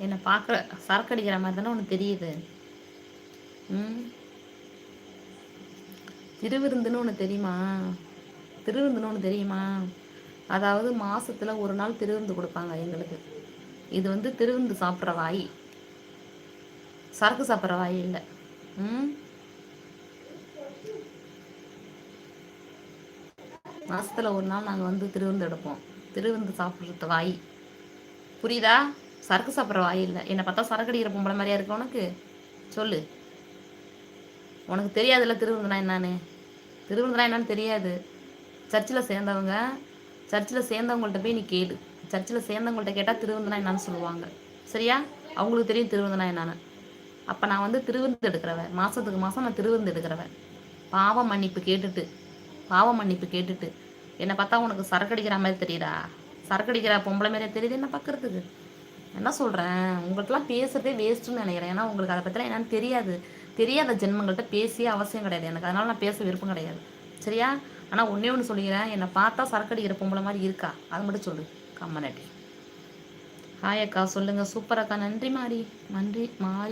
என்னை பார்க்குற சரக்கு அடிக்கிற மாதிரி தானே உனக்கு தெரியுது. ம் திருவிருந்துன்னு ஒன்று தெரியுமா? திருவிருந்துன்னு ஒன்று தெரியுமா? அதாவது மாதத்தில் ஒரு நாள் திருவிருந்து கொடுப்பாங்க எங்களுக்கு. இது வந்து திருவிருந்து சாப்பிட்ற வாய், சரக்கு சாப்பிட்ற வாய் இல்லை. ம் மாதத்தில் ஒரு நாள் நாங்கள் வந்து திருவிருந்து எடுப்போம். திருவிருந்து சாப்பிட்றது வாய், புரியுதா? சரக்கு சாப்பிட்ற வாய் இல்லை. என்னை பார்த்தா சரக்கு அடிக்கிற பொம்பளை மாதிரியா இருக்கு உனக்கு? சொல்லு. உனக்கு தெரியாதுல்ல திருவிருந்துனா என்னன்னு? திருவிருந்துனா என்னன்னு தெரியாது. சர்ச்சில் சேர்ந்தவங்கள்ட்ட போய் நீ கேளு. சர்ச்சில் சேர்ந்தவங்கள்ட்ட கேட்டால் திருவிருந்துனா என்னன்னு சொல்லுவாங்க. சரியா? அவங்களுக்கு தெரியும் திருவிருந்துனா என்னன்னு. அப்போ நான் வந்து திருவிருந்து எடுக்கிறவன், மாதத்துக்கு மாதம் நான் திருவிருந்து எடுக்கிறவன். பாவ மன்னிப்பு கேட்டுட்டு என்னை பார்த்தா உனக்கு சரக்கு அடிக்கிற மாதிரி தெரியுதா? சரக்கு அடிக்கிற பொம்பளை மாதிரியே தெரியுது என்ன பார்க்குறதுக்கு? என்ன சொல்கிறேன், உங்கள்கிட்டலாம் பேசுகிறதே வேஸ்ட்டுன்னு நினைக்கிறேன். ஏன்னா உங்களுக்கு அதை பற்றிலாம் என்னன்னு தெரியாது. தெரியாத ஜென்மங்கள்கிட்ட பேசியே அவசியம் கிடையாது எனக்கு. அதனால் நான் பேச விருப்பம் கிடையாது. சரியா? ஆனால் ஒன்றே ஒன்று சொல்லிக்கிறேன், என்னை பார்த்தா சரக்கு அடிக்கிற பொம்பளை மாதிரி இருக்கா? அதை மட்டும் சொல்லு. கம்மனாட்டி. ஹாய் அக்கா, சொல்லுங்கள். சூப்பர் அக்கா, நன்றி மாறி. நன்றி மாறி.